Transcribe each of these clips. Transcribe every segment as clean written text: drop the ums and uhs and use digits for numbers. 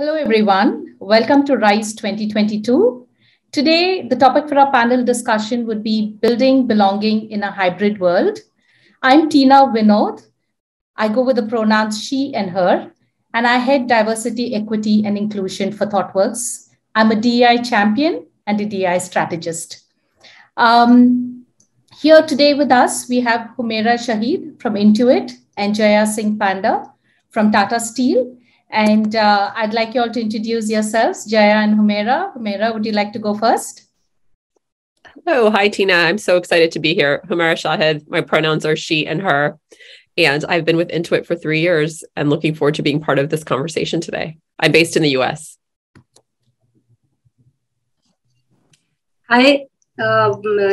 Hello, everyone. Welcome to RISE 2022. Today, the topic for our panel discussion would be building belonging in a hybrid world. I'm Tina Vinod. I go with the pronouns she and her, and I head diversity, equity, and inclusion for Thoughtworks. I'm a DEI champion and a DEI strategist. Here today with us, we have Humera Shahid from Intuit and Jaya Panda from Tata Steel. And I'd like you all to introduce yourselves, Jaya and Humera. Humera, would you like to go first? Hello, hi Tina. I'm so excited to be here. Humera Shahid. My pronouns are she and her. And I've been with Intuit for 3 years and looking forward to being part of this conversation today. I'm based in the US. Hi,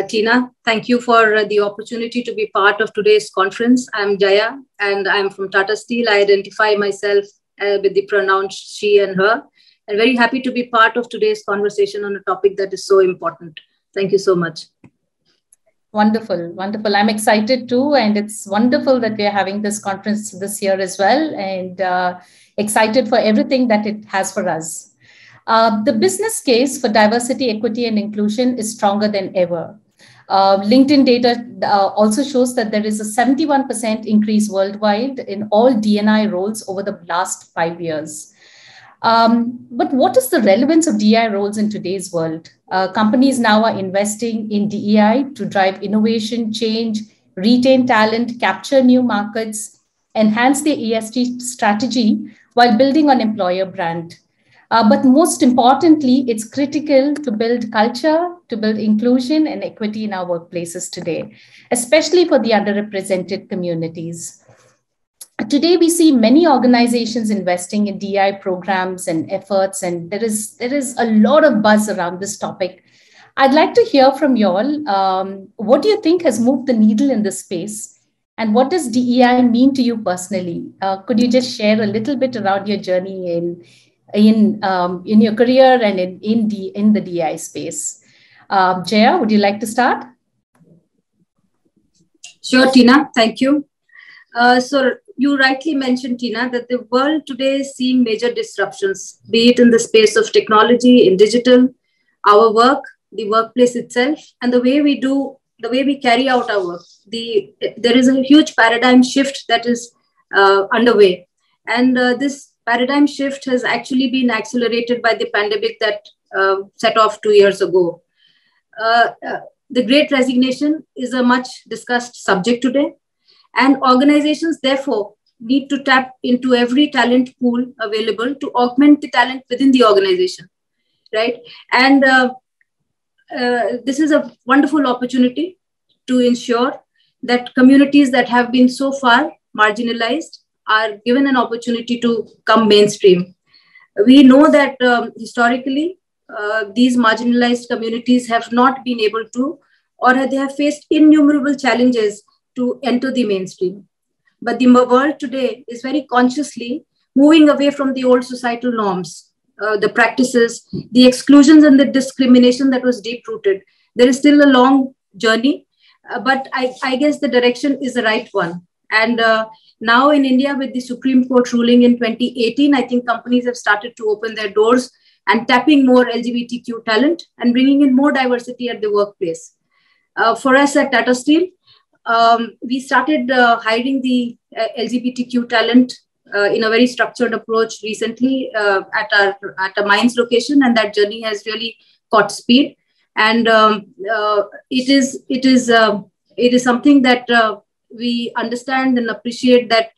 Tina. Thank you for the opportunity to be part of today's conference. I'm Jaya and I'm from Tata Steel. I identify myself with the pronouns she and her, and very happy to be part of today's conversation on a topic that is so important. Thank you so much. Wonderful, wonderful. I'm excited too, and it's wonderful that we're having this conference this year as well, and excited for everything that it has for us. The business case for diversity, equity, and inclusion is stronger than ever. LinkedIn data also shows that there is a 71% increase worldwide in all D&I roles over the last 5 years. But what is the relevance of DEI roles in today's world? Companies now are investing in DEI to drive innovation, change, retain talent, capture new markets, enhance their ESG strategy while building on employer brand. But most importantly, it's critical to build culture, to build inclusion and equity in our workplaces today, especially for the underrepresented communities. Today, we see many organizations investing in DEI programs and efforts, and there is a lot of buzz around this topic. I'd like to hear from you all. What do you think has moved the needle in this space? And what does DEI mean to you personally? Could you just share a little bit around your journey in your career and in the DEI space? Jaya, would you like to start? Sure, Tina. Thank you. So you rightly mentioned, Tina, that the world today is seeing major disruptions, be it in the space of technology, in digital, our work, the workplace itself, and the way we carry out our work. There is a huge paradigm shift that is underway. And this paradigm shift has actually been accelerated by the pandemic that set off 2 years ago. The Great Resignation is a much discussed subject today. And organizations, therefore, need to tap into every talent pool available to augment the talent within the organization, right? And this is a wonderful opportunity to ensure that communities that have been so far marginalized are given an opportunity to come mainstream. We know that historically, these marginalized communities have not been able to, or they have faced innumerable challenges to enter the mainstream. But the world today is very consciously moving away from the old societal norms, the practices, the exclusions and the discrimination that was deep-rooted. There is still a long journey, but I guess the direction is the right one. And now in India, with the Supreme Court ruling in 2018, I think companies have started to open their doors and tapping more LGBTQ talent and bringing in more diversity at the workplace. For us at Tata Steel, we started hiring the LGBTQ talent in a very structured approach recently at a mines location, and that journey has really caught speed. And it is something that we understand and appreciate, that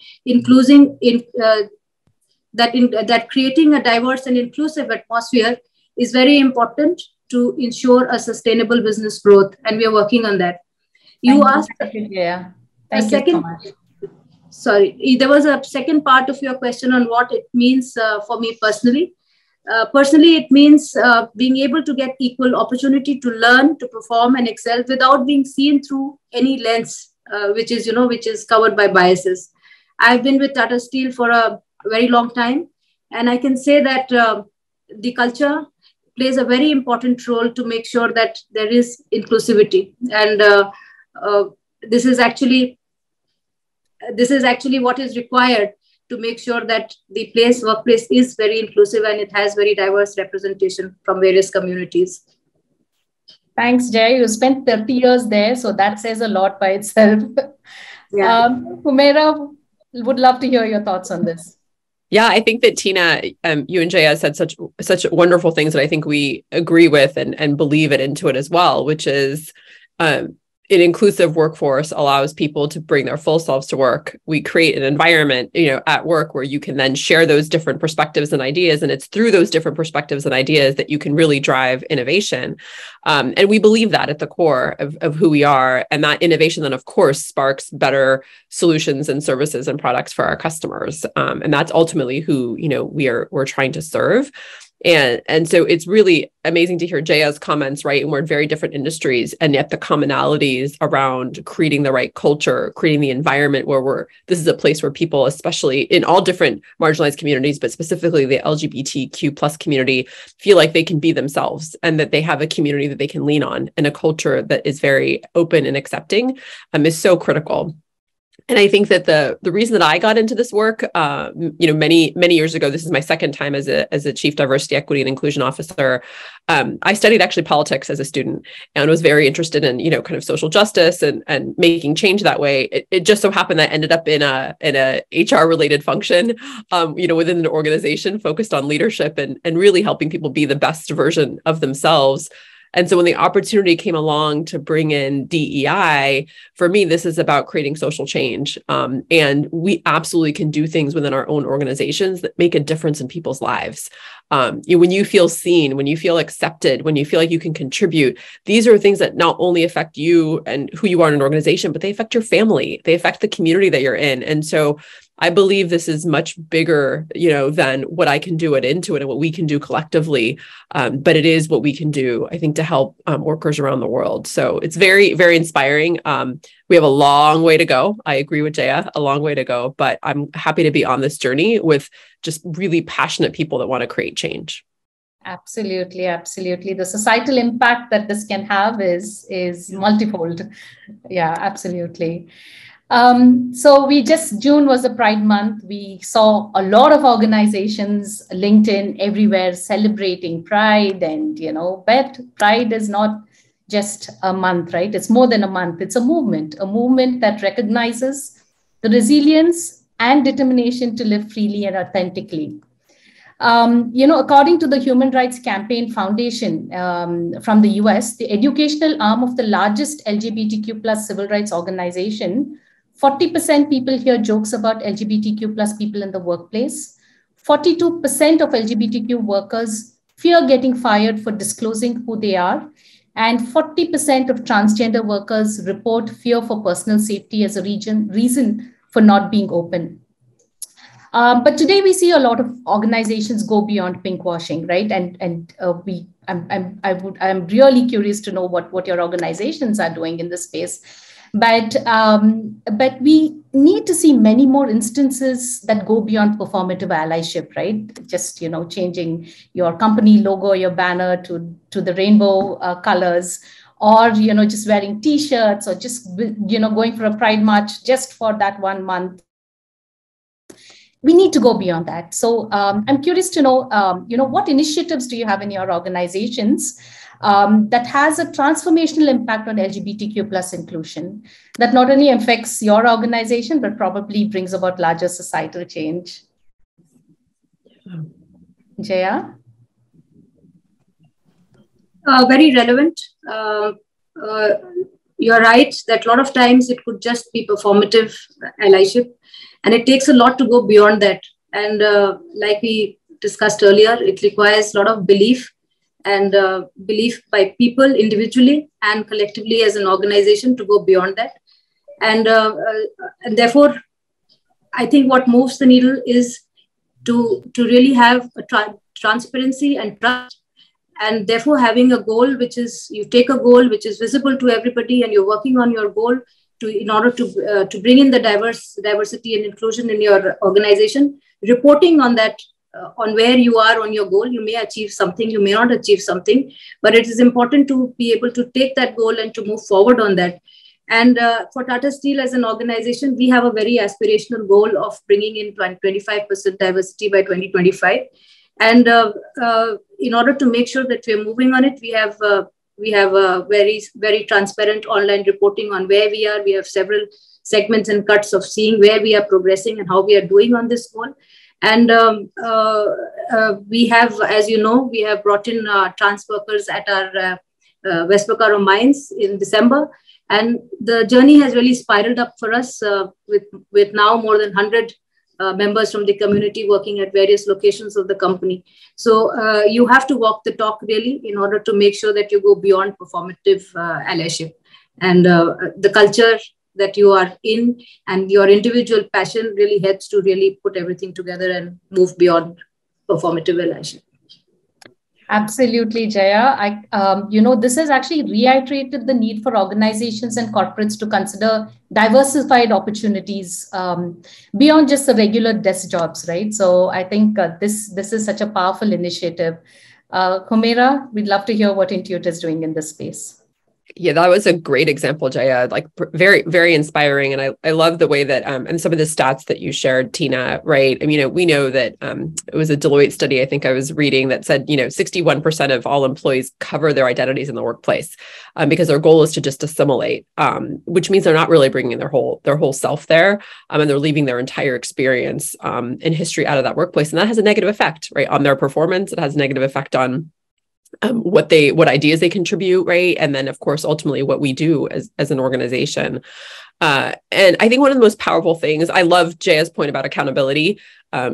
that creating a diverse and inclusive atmosphere is very important to ensure a sustainable business growth, and we are working on that. You asked, yeah. Thank you so much. Sorry, there was a second part of your question on what it means for me personally. Personally, it means being able to get equal opportunity to learn, to perform, and excel without being seen through any lens, which is covered by biases. I've been with Tata Steel for a very long time, and I can say that the culture plays a very important role to make sure that there is inclusivity, and this is actually what is required to make sure that the workplace is very inclusive and it has very diverse representation from various communities. Thanks, Jay. You spent 30 years there, so that says a lot by itself. Yeah. Humera, would love to hear your thoughts on this. Yeah, I think that Tina, you and Jaya said such wonderful things that I think we agree with and believe it into it as well, which is an inclusive workforce allows people to bring their full selves to work. We create an environment, at work where you can then share those different perspectives and ideas. And it's through those different perspectives and ideas that you can really drive innovation. And we believe that at the core of who we are. And that innovation then, of course, sparks better solutions and services and products for our customers. And that's ultimately who, we're trying to serve. And so it's really amazing to hear Jaya's comments, right? And we're in very different industries, and yet the commonalities around creating the right culture, creating the environment where this is a place where people, especially in all different marginalized communities, but specifically the LGBTQ plus community, feel like they can be themselves and that they have a community that they can lean on, and a culture that is very open and accepting is so critical. And I think that the reason that I got into this work, many years ago, this is my second time as a chief diversity, equity, and inclusion officer. I studied actually politics as a student and was very interested in, kind of social justice and making change that way. It just so happened that I ended up in a HR related function, within an organization focused on leadership and really helping people be the best version of themselves. And so when the opportunity came along to bring in DEI, for me, this is about creating social change. And we absolutely can do things within our own organizations that make a difference in people's lives. When you feel seen, when you feel accepted, when you feel like you can contribute, these are things that not only affect you and who you are in an organization, but they affect your family. They affect the community that you're in. And so I believe this is much bigger, than what I can do at Intuit and what we can do collectively. But it is what we can do, I think, to help workers around the world. So it's very, very inspiring. We have a long way to go. I agree with Jaya, a long way to go, but I'm happy to be on this journey with just really passionate people that want to create change. Absolutely, absolutely. The societal impact that this can have is multifold. Yeah, absolutely. So June was the Pride Month. We saw a lot of organizations, LinkedIn, everywhere celebrating Pride. And, but Pride is not just a month, right? It's more than a month. It's a movement that recognizes the resilience and determination to live freely and authentically. According to the Human Rights Campaign Foundation from the US, the educational arm of the largest LGBTQ plus civil rights organization, 40% people hear jokes about LGBTQ plus people in the workplace. 42% of LGBTQ workers fear getting fired for disclosing who they are. And 40% of transgender workers report fear for personal safety as a reason for not being open. But today we see a lot of organizations go beyond pinkwashing, right? I'm really curious to know what your organizations are doing in this space. But we need to see many more instances that go beyond performative allyship, right? Just, changing your company logo, your banner to the rainbow colors, or, just wearing T-shirts, or just, going for a Pride March just for that 1 month. We need to go beyond that. So I'm curious to know, what initiatives do you have in your organizations that has a transformational impact on LGBTQ plus inclusion that not only affects your organization, but probably brings about larger societal change? Jaya? Very relevant. You're right that a lot of times it could just be performative allyship, and it takes a lot to go beyond that. And like we discussed earlier, it requires a lot of belief, and belief by people individually and collectively as an organization to go beyond that. And therefore, I think what moves the needle is to really have a transparency and trust, and therefore having a goal, which is, you take a goal which is visible to everybody and you're working on your goal in order to bring in the diversity and inclusion in your organization, reporting on that, on where you are on your goal. You may achieve something, you may not achieve something, but it is important to be able to take that goal and to move forward on that. And for Tata Steel as an organization, we have a very aspirational goal of bringing in 25% diversity by 2025. And in order to make sure that we're moving on it, we have a very, very transparent online reporting on where we are. We have several segments and cuts of seeing where we are progressing and how we are doing on this goal. And we have, as you know, we have brought in trans workers at our West Bokaro mines in December. And the journey has really spiraled up for us with now more than 100 members from the community working at various locations of the company. So you have to walk the talk really in order to make sure that you go beyond performative allyship. And the culture that you are in and your individual passion really helps to really put everything together and move beyond performative allyship. Absolutely, Jaya. This has actually reiterated the need for organizations and corporates to consider diversified opportunities beyond just the regular desk jobs, right? So I think this is such a powerful initiative. Humera, we'd love to hear what Intuit is doing in this space. Yeah, that was a great example, Jaya, like very, very inspiring. And I love the way that, and some of the stats that you shared, Tina, right? I mean, we know that it was a Deloitte study, I think I was reading, that said, 61% of all employees cover their identities in the workplace because their goal is to just assimilate, which means they're not really bringing their whole self there. And they're leaving their entire experience and history out of that workplace. And that has a negative effect, right, on their performance. It has a negative effect on what ideas they contribute, right? And then, of course, ultimately what we do as an organization. And I think one of the most powerful things, I love Jaya's point about accountability.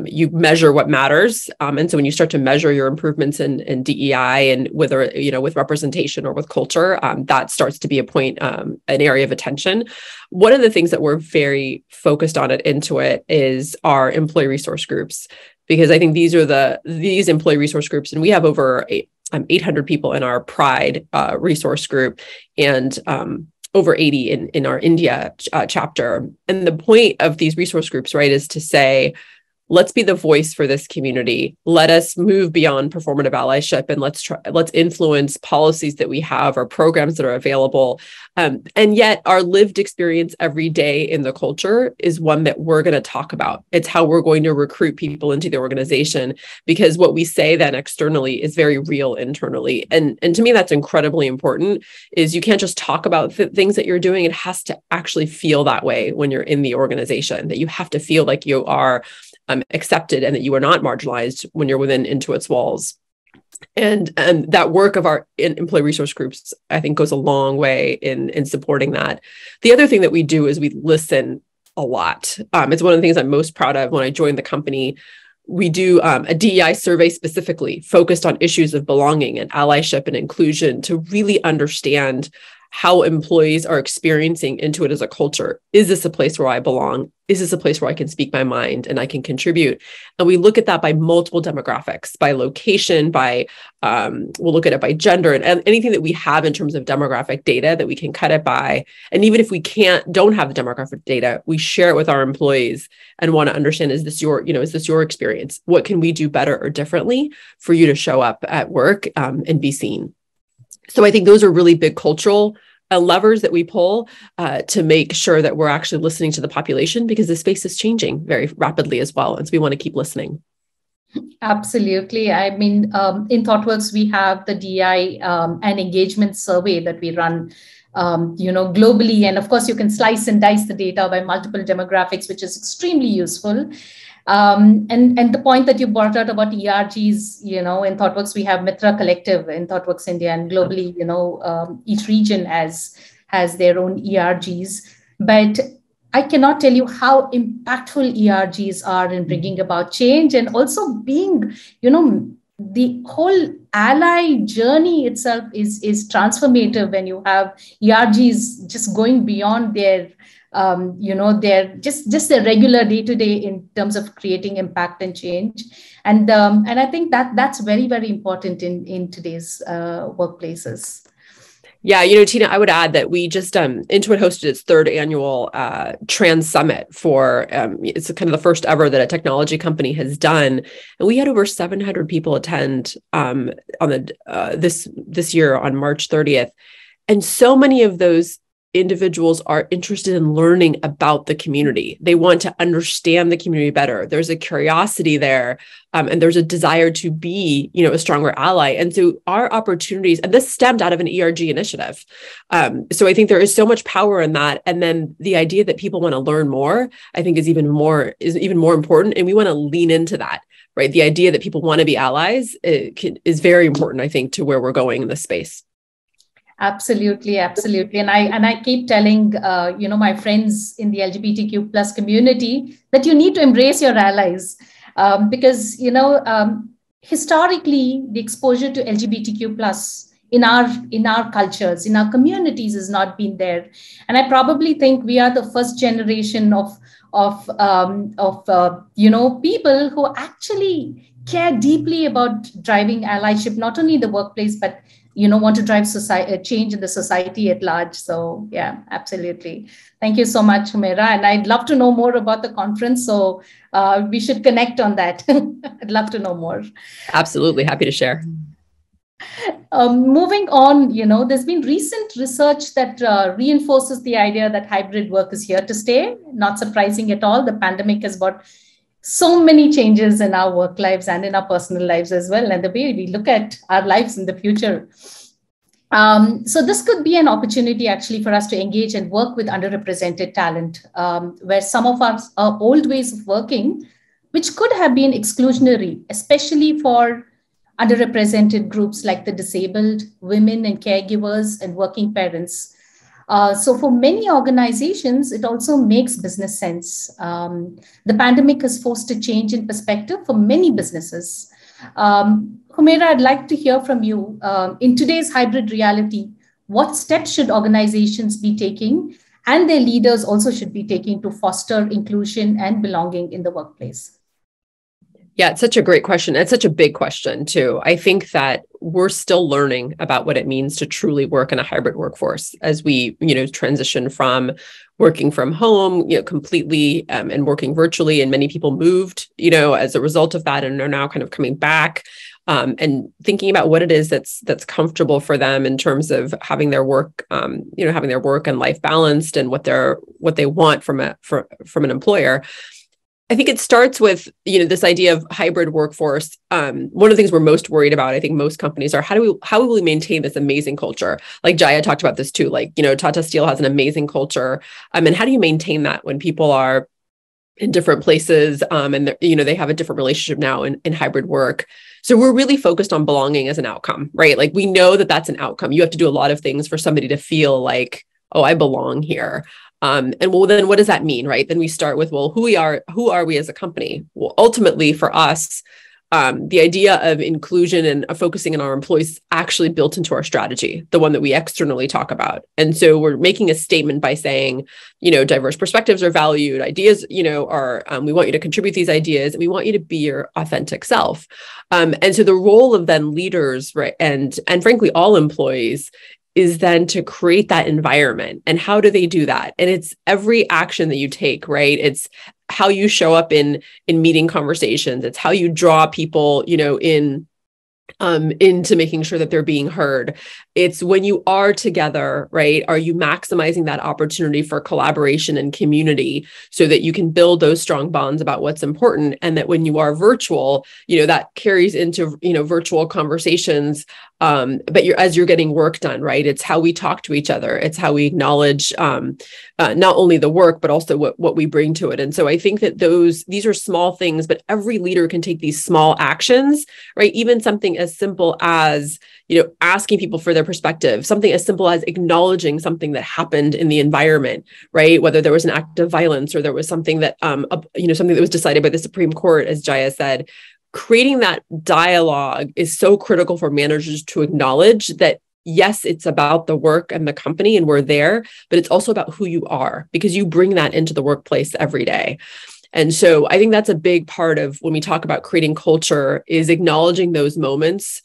You measure what matters. And so when you start to measure your improvements in DEI and whether, with representation or with culture, that starts to be a point, an area of attention. One of the things that we're very focused on at Intuit is our employee resource groups, because I think these employee resource groups, and we have over 800 people in our Pride resource group, and over 80 in our India chapter. And the point of these resource groups, right, is to say, let's be the voice for this community. Let us move beyond performative allyship, and let's influence policies that we have or programs that are available. And yet our lived experience every day in the culture is one that we're going to talk about. It's how we're going to recruit people into the organization, because what we say then externally is very real internally. And to me, that's incredibly important, is you can't just talk about things that you're doing. It has to actually feel that way when you're in the organization, that you have to feel like you are accepted and that you are not marginalized when you're within Intuit's walls. And that work of our employee resource groups, I think, goes a long way in supporting that. The other thing that we do is we listen a lot. It's one of the things I'm most proud of. When I joined the company, we do a DEI survey specifically focused on issues of belonging and allyship and inclusion to really understand how employees are experiencing Intuit as a culture. Is this a place where I belong? Is this a place where I can speak my mind and I can contribute? And we look at that by multiple demographics, by location, we'll look at it by gender, and anything that we have in terms of demographic data that we can cut it by. And even if we don't have the demographic data, we share it with our employees and want to understand, is this your experience? What can we do better or differently for you to show up at work and be seen? So I think those are really big cultural levers that we pull to make sure that we're actually listening to the population, because the space is changing very rapidly as well. And so we want to keep listening. Absolutely. I mean, in Thoughtworks, we have the DEI and engagement survey that we run, globally. And of course, you can slice and dice the data by multiple demographics, which is extremely useful. And the point that you brought out about ERGs, in Thoughtworks, we have Mitra Collective in Thoughtworks India, and globally, each region has their own ERGs. But I cannot tell you how impactful ERGs are in bringing about change, and also being, the whole ally journey itself is transformative when you have ERGs just going beyond their they're just a regular day-to-day in terms of creating impact and change. And I think that's very, very important in today's workplaces. Yeah, Tina, I would add that we just, Intuit hosted its third annual Trans Summit for, it's kind of the first ever that a technology company has done. And we had over 700 people attend on this year on March 30th. And so many of those individuals are interested in learning about the community. They want to understand the community better. There's a curiosity there, and there's a desire to be, a stronger ally. And so our opportunities, and this stemmed out of an ERG initiative. So I think there is so much power in that. And then the idea that people want to learn more, I think is even more important. And we want to lean into that, right? The idea that people want to be allies is very important, I think, to where we're going in this space. Absolutely, absolutely. And I keep telling, my friends in the LGBTQ plus community that you need to embrace your allies, because, historically, the exposure to LGBTQ plus in our cultures, in our communities has not been there. And I probably think we are the first generation of people who actually care deeply about driving allyship, not only in the workplace, but want to drive change in the society at large. So yeah, absolutely. Thank you so much, Humera. And I'd love to know more about the conference. So we should connect on that. I'd love to know more. Absolutely. Happy to share. Moving on, there's been recent research that reinforces the idea that hybrid work is here to stay. Not surprising at all. The pandemic has brought so many changes in our work lives and in our personal lives as well, and the way we look at our lives in the future. So this could be an opportunity actually for us to engage and work with underrepresented talent, where some of our old ways of working, which could have been exclusionary, especially for underrepresented groups like the disabled, women and caregivers, and working parents. So for many organizations, it also makes business sense. The pandemic has forced a change in perspective for many businesses. Humera, I'd like to hear from you. In today's hybrid reality, what steps should organizations be taking, and their leaders also should be taking, to foster inclusion and belonging in the workplace? Yeah, it's such a great question. It's such a big question too. I think that we're still learning about what it means to truly work in a hybrid workforce as we, transition from working from home, completely and working virtually. And many people moved, as a result of that, and are now kind of coming back and thinking about what it is that's comfortable for them in terms of having their work, having their work and life balanced, and what they want from an employer. I think it starts with, this idea of hybrid workforce. One of the things we're most worried about, I think most companies, are how will we maintain this amazing culture? Like Jaya talked about this too, Tata Steel has an amazing culture. And how do you maintain that when people are in different places and they have a different relationship now in hybrid work? So we're really focused on belonging as an outcome, right? Like we know that that's an outcome. You have to do a lot of things for somebody to feel like, oh, I belong here. And well, then what does that mean, right? Then we start with, well, who are we as a company? Well, ultimately for us, the idea of inclusion and focusing on our employees actually built into our strategy, the one that we externally talk about. And so we're making a statement by saying, diverse perspectives are valued, ideas, are, we want you to contribute these ideas, and we want you to be your authentic self. And so the role of then leaders, right, and frankly, all employees, is then to create that environment. And how do they do that? And it's every action that you take, right? It's how you show up in meeting conversations. It's how you draw people, into making sure that they're being heard. It's when you are together, right? Are you maximizing that opportunity for collaboration and community so that you can build those strong bonds about what's important? And that when you are virtual, that carries into, virtual conversations. But as you're getting work done, right? It's how we talk to each other. It's how we acknowledge not only the work, but also what we bring to it. And so I think that these are small things, but every leader can take these small actions, right? Even something as simple as, asking people for their perspective, something as simple as acknowledging something that happened in the environment, right? Whether there was an act of violence or there was something that, something that was decided by the Supreme Court, as Jaya said. Creating that dialogue is so critical for managers to acknowledge that, yes, it's about the work and the company and we're there, but it's also about who you are, because you bring that into the workplace every day. And so I think that's a big part of when we talk about creating culture, is acknowledging those moments,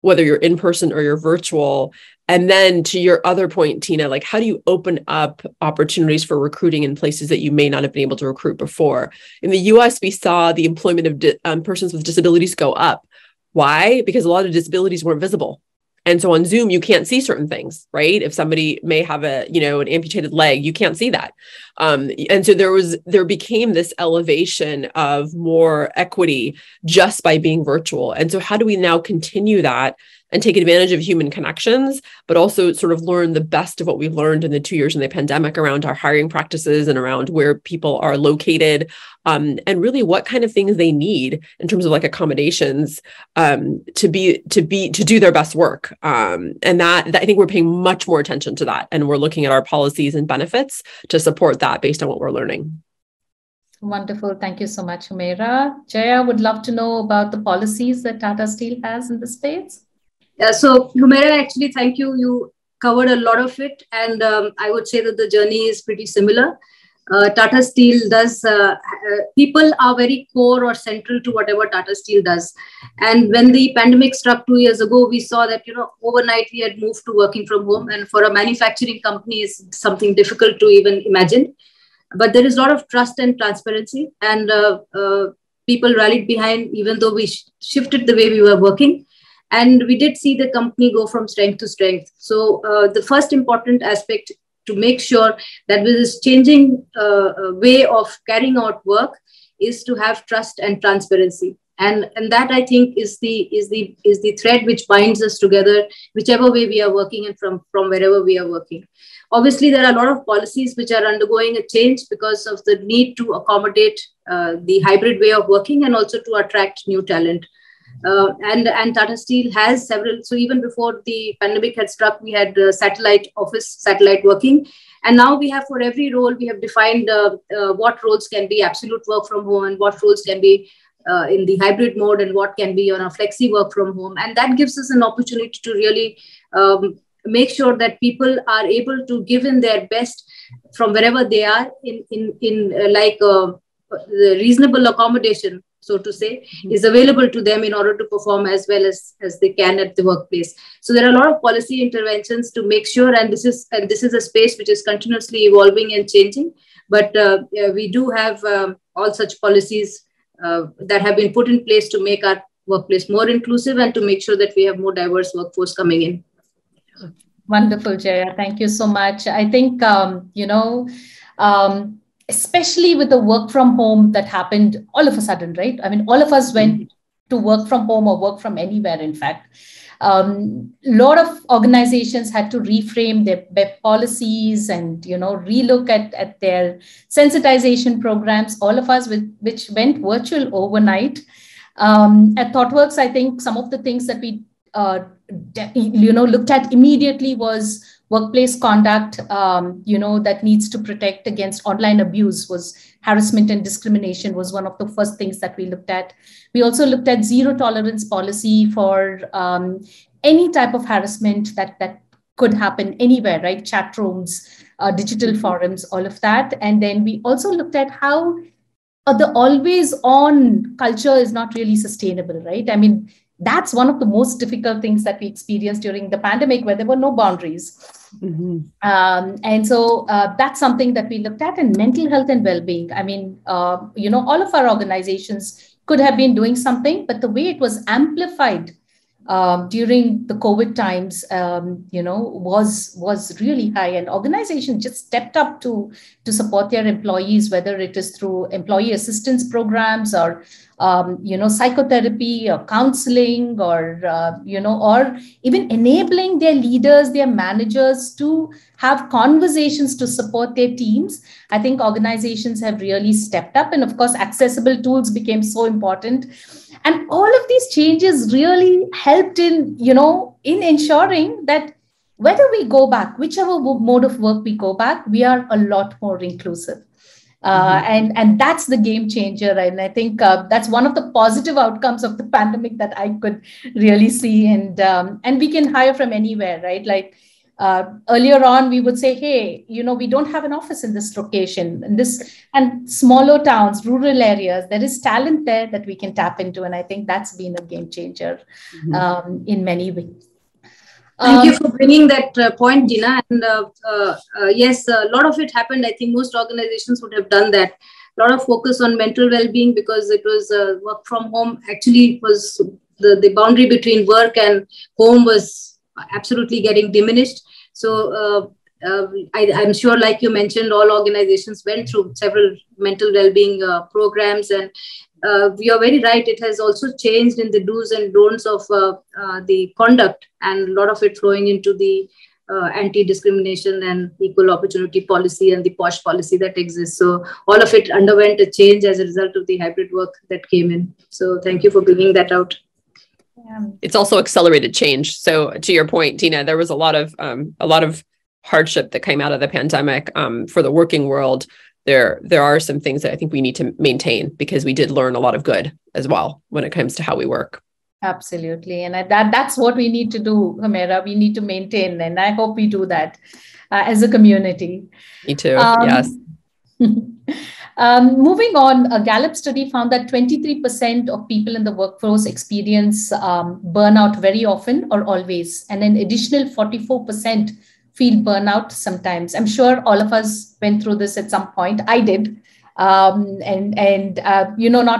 whether you're in person or you're virtual. And then to your other point, Tina, like how do you open up opportunities for recruiting in places that you may not have been able to recruit before? In the US, we saw the employment of persons with disabilities go up. Why? Because a lot of disabilities weren't visible. And so on Zoom, you can't see certain things, right? If somebody may have an amputated leg, you can't see that. And so there became this elevation of more equity just by being virtual. And so how do we now continue that and take advantage of human connections, but also sort of learn the best of what we've learned in the 2 years in the pandemic around our hiring practices and around where people are located, and really what kind of things they need in terms of like accommodations to do their best work. And that I think we're paying much more attention to that, and we're looking at our policies and benefits to support that based on what we're learning. Wonderful. Thank you so much, Humera. Jaya, would love to know about the policies that Tata Steel has in the States. So, Humera, actually, thank you. You covered a lot of it. And I would say that the journey is pretty similar. Tata Steel does, people are very core or central to whatever Tata Steel does. And when the pandemic struck 2 years ago, we saw that, overnight we had moved to working from home. And for a manufacturing company, is something difficult to even imagine. But there is a lot of trust and transparency. And people rallied behind, even though we shifted the way we were working. And we did see the company go from strength to strength. So the first important aspect to make sure that with this changing way of carrying out work is to have trust and transparency. And that, I think, is the thread which binds us together, whichever way we are working and from wherever we are working. Obviously, there are a lot of policies which are undergoing a change because of the need to accommodate the hybrid way of working and also to attract new talent. And Tata Steel has several. So even before the pandemic had struck, we had satellite working. And now we have, for every role, we have defined what roles can be absolute work from home and what roles can be in the hybrid mode and what can be on a flexi work from home. And that gives us an opportunity to really make sure that people are able to give in their best from wherever they are in the reasonable accommodation, so to say, is available to them in order to perform as well as they can at the workplace. So there are a lot of policy interventions to make sure, and this is a space which is continuously evolving and changing. But we do have all such policies that have been put in place to make our workplace more inclusive and to make sure that we have more diverse workforce coming in. Wonderful, Jaya. Thank you so much. I think, especially with the work from home that happened all of a sudden, right? I mean, all of us went to work from home or work from anywhere, in fact. A lot of organizations had to reframe their policies and, relook at their sensitization programs, all of us, which went virtual overnight. At Thoughtworks, I think some of the things that we looked at immediately was workplace conduct, that needs to protect against online abuse. Was harassment and discrimination was one of the first things that we looked at. We also looked at zero tolerance policy for any type of harassment that could happen anywhere, right? Chat rooms, digital forums, all of that. And then we also looked at how the always on culture is not really sustainable, right? I mean, that's one of the most difficult things that we experienced during the pandemic, where there were no boundaries. Mm-hmm. And so that's something that we looked at. And mental health and well-being. I mean, all of our organizations could have been doing something, but the way it was amplified during the COVID times, was really high, and organizations just stepped up to support their employees, whether it is through employee assistance programs or psychotherapy or counseling or even enabling their leaders, their managers to have conversations to support their teams. I think organizations have really stepped up. And of course, accessible tools became so important. And all of these changes really helped in ensuring that whether we go back, whichever mode of work we go back, we are a lot more inclusive. And that's the game changer. And I think that's one of the positive outcomes of the pandemic that I could really see. And we can hire from anywhere, right? Like earlier on, we would say, hey, we don't have an office in this location, and smaller towns, rural areas, there is talent there that we can tap into. And I think that's been a game changer in many ways. Thank you for bringing that point, Gina. And yes, a lot of it happened. I think most organizations would have done that. A lot of focus on mental well-being because it was work from home. Actually, it was the boundary between work and home was absolutely getting diminished. So I'm sure, like you mentioned, all organizations went through several mental well-being programs, and you are very right. It has also changed in the do's and don'ts of the conduct, and a lot of it flowing into the anti-discrimination and equal opportunity policy and the POSH policy that exists. So all of it underwent a change as a result of the hybrid work that came in. So thank you for bringing that out. It's also accelerated change. So to your point, Tina, there was a lot of hardship that came out of the pandemic for the working world. There are some things that I think we need to maintain, because we did learn a lot of good as well when it comes to how we work. Absolutely. And that's what we need to do, Humera. We need to maintain. And I hope we do that as a community. Me too. Yes. Moving on, a Gallup study found that 23% of people in the workforce experience burnout very often or always. And an additional 44% feel burnout sometimes. I'm sure all of us went through this at some point. I did. Not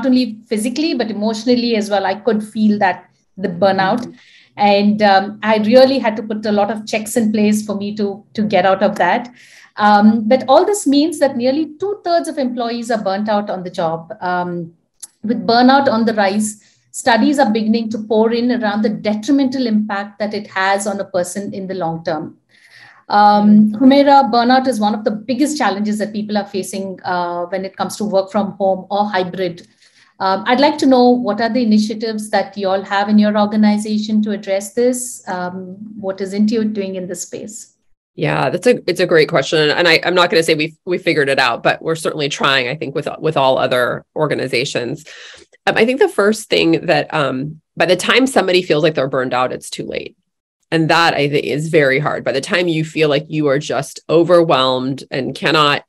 only physically, but emotionally as well. I could feel that the burnout. And I really had to put a lot of checks in place for me to get out of that. But all this means that nearly 2/3 of employees are burnt out on the job. With burnout on the rise, studies are beginning to pour in around the detrimental impact that it has on a person in the long term. Humera, burnout is one of the biggest challenges that people are facing when it comes to work from home or hybrid. I'd like to know, what are the initiatives that you all have in your organization to address this? What is Intuit doing in this space? Yeah, it's a great question. And I'm not going to say we figured it out, but we're certainly trying, I think, with all other organizations. I think the first thing that by the time somebody feels like they're burned out, it's too late. And that, I think, is very hard. By the time you feel like you are just overwhelmed and cannot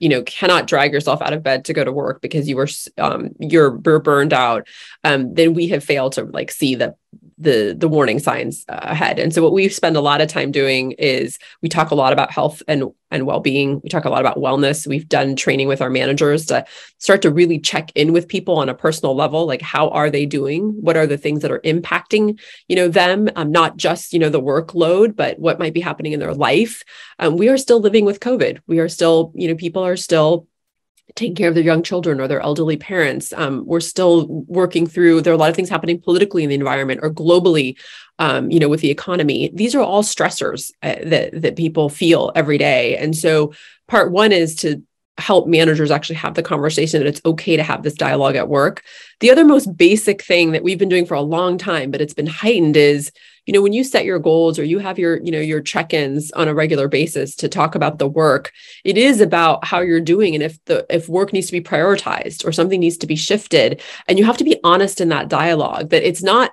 drag yourself out of bed to go to work because you're burned out, then we have failed to see the warning signs ahead. And so what we spend a lot of time doing is we talk a lot about health and well-being. We talk a lot about wellness. We've done training with our managers to start to really check in with people on a personal level, like how are they doing? What are the things that are impacting, them? Not just, the workload, but what might be happening in their life. We are still living with COVID. We are still, people are still taking care of their young children or their elderly parents. We're still working through, there are a lot of things happening politically in the environment or globally, with the economy. These are all stressors that people feel every day. And so part one is to help managers actually have the conversation that it's okay to have this dialogue at work. The other most basic thing that we've been doing for a long time, but it's been heightened, is when you set your goals or you have your check-ins on a regular basis to talk about the work, it is about how you're doing. And if work needs to be prioritized or something needs to be shifted, and you have to be honest in that dialogue, that it's not,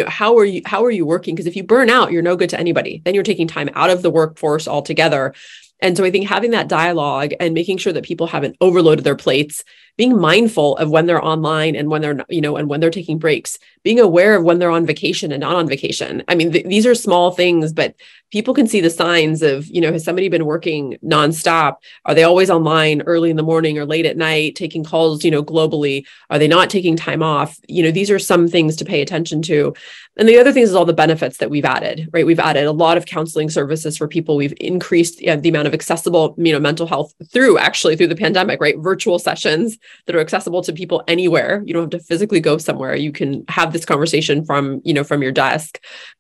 how are you working? Because if you burn out, you're no good to anybody. Then you're taking time out of the workforce altogether. And so I think having that dialogue and making sure that people haven't overloaded their plates, being mindful of when they're online and when they're not, and when they're taking breaks, being aware of when they're on vacation and not on vacation. I mean, these are small things, but people can see the signs of, has somebody been working nonstop? Are they always online early in the morning or late at night, taking calls, globally? Are they not taking time off? These are some things to pay attention to. And the other thing is all the benefits that we've added, right? We've added a lot of counseling services for people. We've increased the amount of accessible, mental health through the pandemic, right? Virtual sessions that are accessible to people anywhere. You don't have to physically go somewhere. You can have this conversation from your desk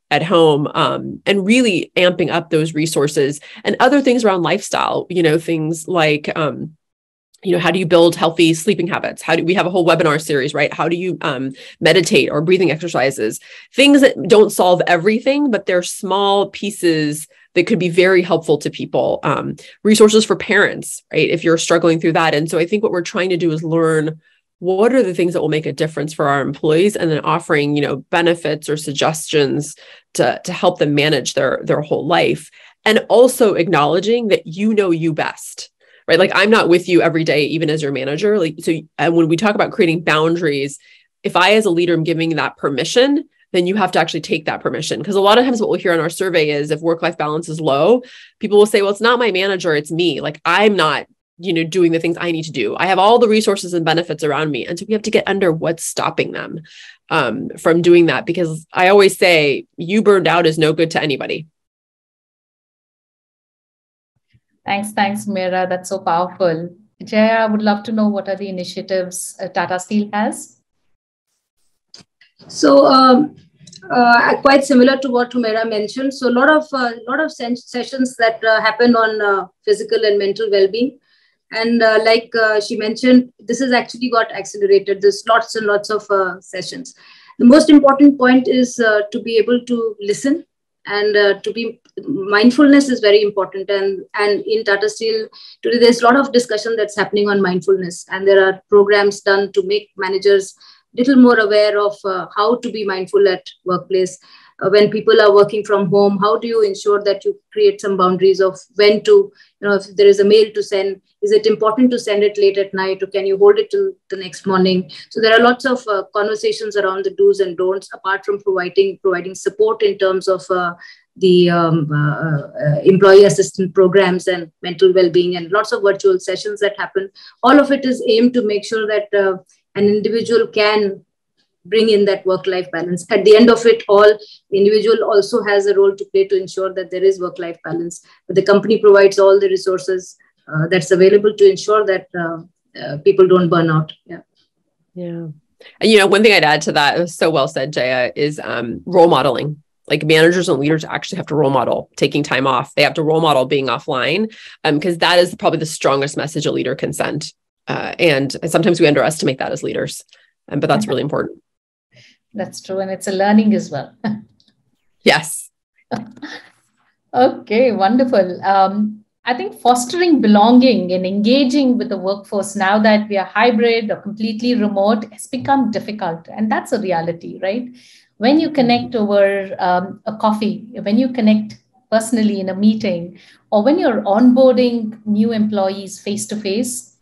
at home, and really amping up those resources and other things around lifestyle, things like, how do you build healthy sleeping habits? We have a whole webinar series, right? How do you meditate or breathing exercises? Things that don't solve everything, but they're small pieces that could be very helpful to people. Resources for parents, right? If you're struggling through that. And so I think what we're trying to do is learn what are the things that will make a difference for our employees, and then offering, benefits or suggestions to help them manage their whole life. And also acknowledging that you best. Right? Like, I'm not with you every day, even as your manager. And when we talk about creating boundaries, if I, as a leader, am giving that permission, then you have to actually take that permission. Because a lot of times what we'll hear on our survey is, if work-life balance is low, people will say, well, it's not my manager, it's me. Like, I'm not, doing the things I need to do. I have all the resources and benefits around me. And so we have to get under what's stopping them. from doing that, because I always say you burned out is no good to anybody. Thanks, Humera. That's so powerful. Jaya, I would love to know what are the initiatives Tata Steel has? So quite similar to what Humera mentioned. So a lot of sessions that happen on physical and mental well-being. And like she mentioned, this has actually got accelerated. There's lots and lots of sessions. The most important point is to be able to listen, and to be mindfulness is very important. And in Tata Steel today, there's a lot of discussion that's happening on mindfulness, and there are programs done to make managers little more aware of how to be mindful at workplace. When people are working from home, how do you ensure that you create some boundaries of when to, if there is a mail to send, is it important to send it late at night, or can you hold it till the next morning? So there are lots of conversations around the do's and don'ts, apart from providing support in terms of the employee assistance programs and mental well-being, and lots of virtual sessions that happen. All of it is aimed to make sure that an individual can bring in that work-life balance. At the end of it all, the individual also has a role to play to ensure that there is work-life balance. But the company provides all the resources that's available to ensure that people don't burn out. Yeah. Yeah. And, one thing I'd add to that, it was so well said, Jaya, is role modeling. Like managers and leaders actually have to role model taking time off. They have to role model being offline, because that is probably the strongest message a leader can send. And sometimes we underestimate that as leaders, but that's really important. That's true. And it's a learning as well. Yes. Okay, wonderful. I think fostering belonging and engaging with the workforce now that we are hybrid or completely remote has become difficult. And that's a reality, right? When you connect over a coffee, when you connect personally in a meeting, or when you're onboarding new employees face to face,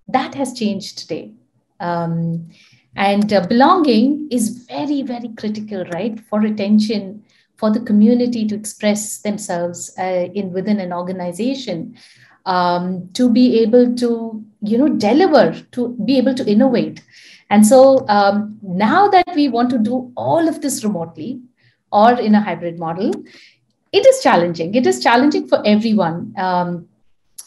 that has changed today. And belonging is very, very critical, right? For retention, for the community to express themselves within an organization, to be able to, deliver, to be able to innovate. And so now that we want to do all of this remotely or in a hybrid model, it is challenging. It is challenging for everyone.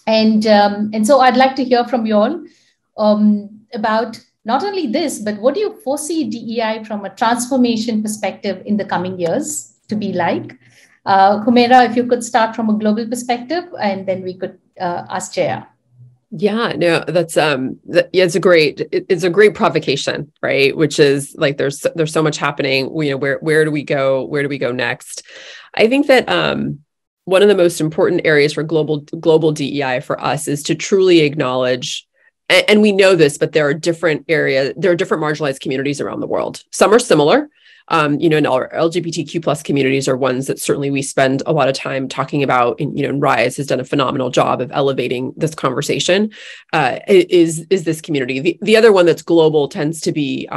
And so I'd like to hear from you all about not only this, but what do you foresee DEI from a transformation perspective in the coming years to be like? Humera, if you could start from a global perspective, and then we could ask Jaya. Yeah, no, that's it's a great provocation, right? Which is like there's so much happening. Where do we go? Where do we go next? I think that one of the most important areas for global DEI for us is to truly acknowledge. And we know this, but there are different marginalized communities around the world. Some are similar. And our LGBTQ plus communities are ones that certainly we spend a lot of time talking about. And Rise has done a phenomenal job of elevating this conversation. Is this community? The other one that's global tends to be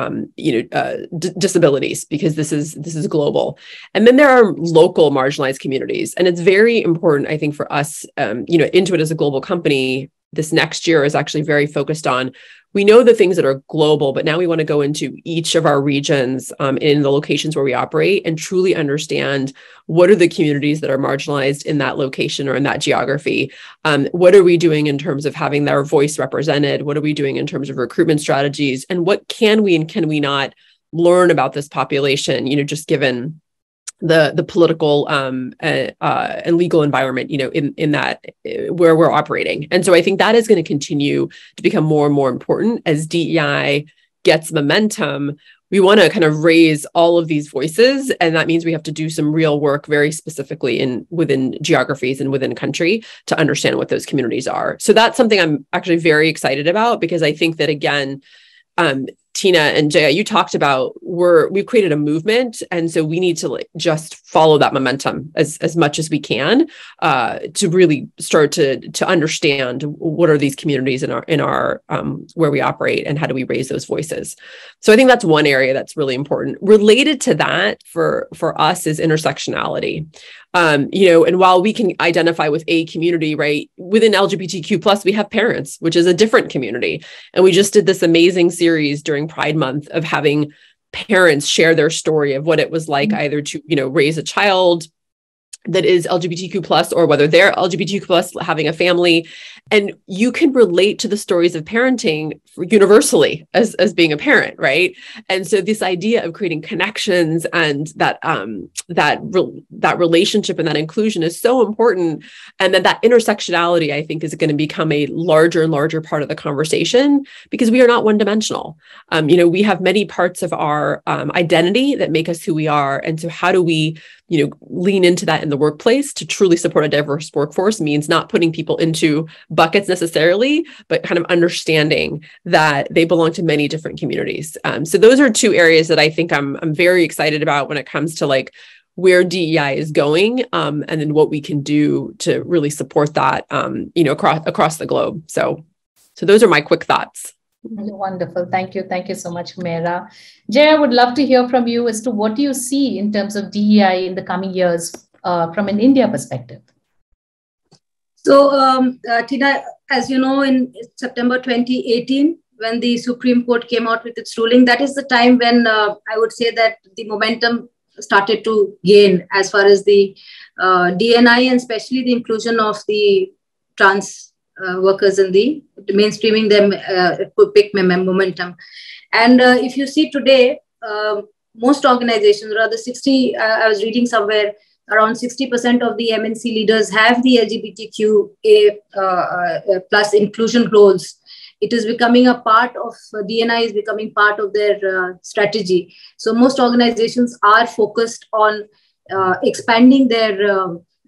disabilities, because this is global. And then there are local marginalized communities, and it's very important, I think, for us. Intuit as a global company, this next year is actually very focused on, we know the things that are global, but now we want to go into each of our regions in the locations where we operate and truly understand what are the communities that are marginalized in that location or in that geography. What are we doing in terms of having their voice represented? What are we doing in terms of recruitment strategies? And what can we and can we not learn about this population, just given the political and legal environment, in that where we're operating. And so I think that is going to continue to become more and more important as DEI gets momentum. We want to kind of raise all of these voices, and that means we have to do some real work very specifically within geographies and within country to understand what those communities are. So that's something I'm actually very excited about, because I think that, again, Tina and Jaya, you talked about we've created a movement, and so we need to just follow that momentum as much as we can to really start to understand what are these communities in our where we operate, and how do we raise those voices. So I think that's one area that's really important. Related to that for us is intersectionality. And while we can identify with a community, right, within LGBTQ plus, we have parents, which is a different community. And we just did this amazing series during Pride Month of having parents share their story of what it was like either to, raise a child that is LGBTQ plus, or whether they're LGBTQ plus having a family. And you can relate to the stories of parenting universally as being a parent, right? And so this idea of creating connections and that relationship and that inclusion is so important. And then that intersectionality, I think, is going to become a larger and larger part of the conversation, because we are not one-dimensional. We have many parts of our identity that make us who we are. And so how do we lean into that in the workplace to truly support a diverse workforce? Means not putting people into buckets necessarily, but kind of understanding that they belong to many different communities. So those are two areas that I think I'm very excited about when it comes to like where DEI is going, and then what we can do to really support that, across the globe. So those are my quick thoughts. Wonderful. Thank you. Thank you so much, Humera. Jay, I would love to hear from you as to what you see in terms of DEI in the coming years from an India perspective. So, Tina, as you know, in September 2018, when the Supreme Court came out with its ruling, that is the time when I would say that the momentum started to gain as far as the D&I, and especially the inclusion of the trans workers in the mainstreaming them could pick momentum. And if you see today, most organizations, rather 60, I was reading somewhere, around 60% of the MNC leaders have the LGBTQA plus inclusion roles. It is becoming a part of D&I is becoming part of their strategy. So most organizations are focused on expanding their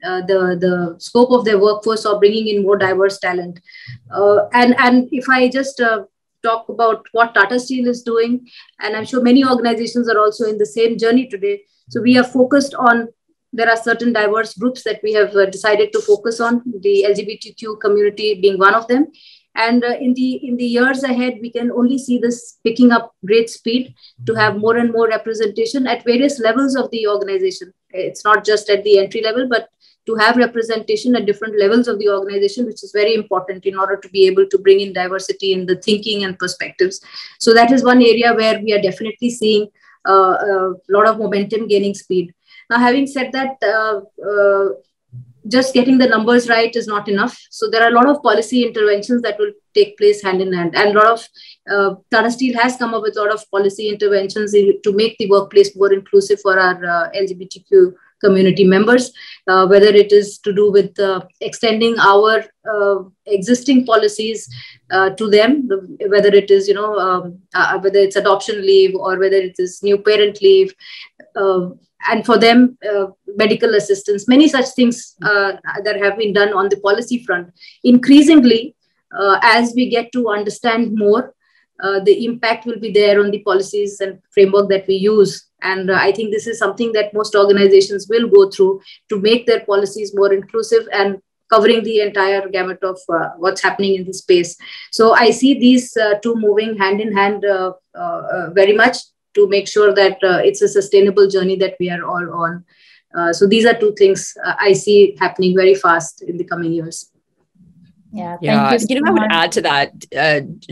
the scope of their workforce, or bringing in more diverse talent. And if I just talk about what Tata Steel is doing, and I'm sure many organizations are also in the same journey today. So we are focused on, there are certain diverse groups that we have decided to focus on, the LGBTQ community being one of them. And in the years ahead, we can only see this picking up great speed to have more and more representation at various levels of the organization. It's not just at the entry level, but to have representation at different levels of the organization, which is very important in order to be able to bring in diversity in the thinking and perspectives. So that is one area where we are definitely seeing a lot of momentum gaining speed. Now, having said that, just getting the numbers right is not enough. So there are a lot of policy interventions that will take place hand in hand. And a lot of Tata Steel has come up with a lot of policy interventions to make the workplace more inclusive for our LGBTQ community members, whether it is to do with extending our existing policies to them, whether it is, whether it's adoption leave or whether it is new parent leave, and for them, medical assistance, many such things that have been done on the policy front. Increasingly, as we get to understand more, the impact will be there on the policies and framework that we use. And I think this is something that most organizations will go through to make their policies more inclusive and covering the entire gamut of what's happening in the space. So I see these two moving hand in hand very much to make sure that it's a sustainable journey that we are all on. So these are two things I see happening very fast in the coming years. Yeah, thank you. I would add to that,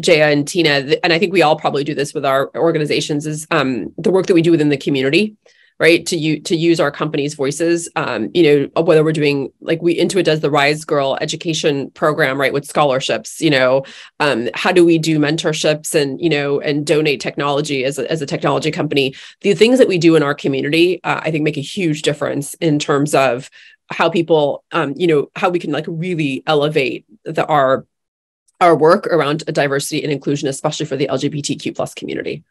Jaya and Tina, and I think we all probably do this with our organizations, is the work that we do within the community, right? To use our company's voices, whether we're doing, like Intuit does the Rise Girl education program, right? With scholarships, how do we do mentorships and donate technology as a technology company? The things that we do in our community, I think make a huge difference in terms of how people, how we can really elevate our work around diversity and inclusion, especially for the LGBTQ plus community.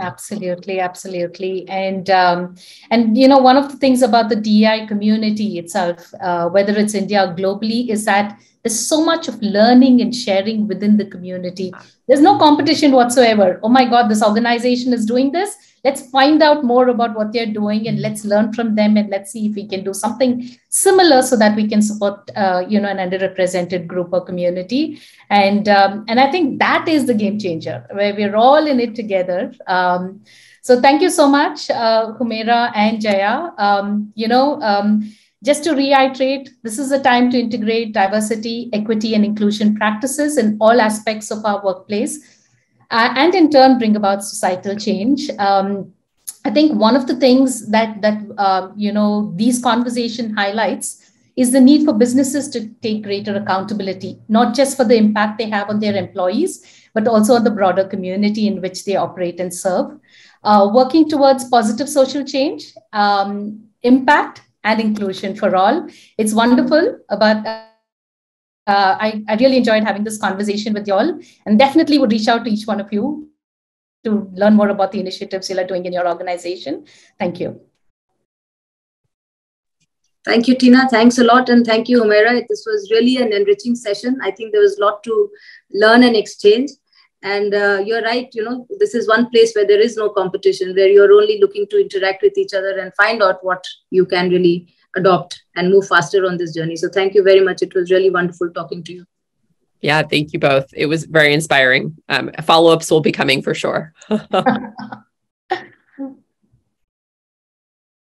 Absolutely. And one of the things about the DEI community itself, whether it's India or globally, is that there's so much of learning and sharing within the community. There's no competition whatsoever. Oh my God, this organization is doing this. Let's find out more about what they're doing and let's learn from them, and let's see if we can do something similar so that we can support, an underrepresented group or community. And I think that is the game changer, where we're all in it together. So thank you so much, Humera and Jaya. Just to reiterate, this is a time to integrate diversity, equity, and inclusion practices in all aspects of our workplace. and in turn bring about societal change. I think one of the things that these conversation highlights is the need for businesses to take greater accountability, not just for the impact they have on their employees, but also on the broader community in which they operate and serve, working towards positive social change, impact, and inclusion for all. It's wonderful, but I really enjoyed having this conversation with you all, and definitely would reach out to each one of you to learn more about the initiatives you are doing in your organization. Thank you. Thank you, Tina. Thanks a lot. And thank you, Humera. This was really an enriching session. I think there was a lot to learn and exchange. And you're right, this is one place where there is no competition, where you're only looking to interact with each other and find out what you can really adopt and move faster on this journey. So thank you very much. It was really wonderful talking to you. Yeah, thank you both. It was very inspiring. Follow-ups will be coming for sure.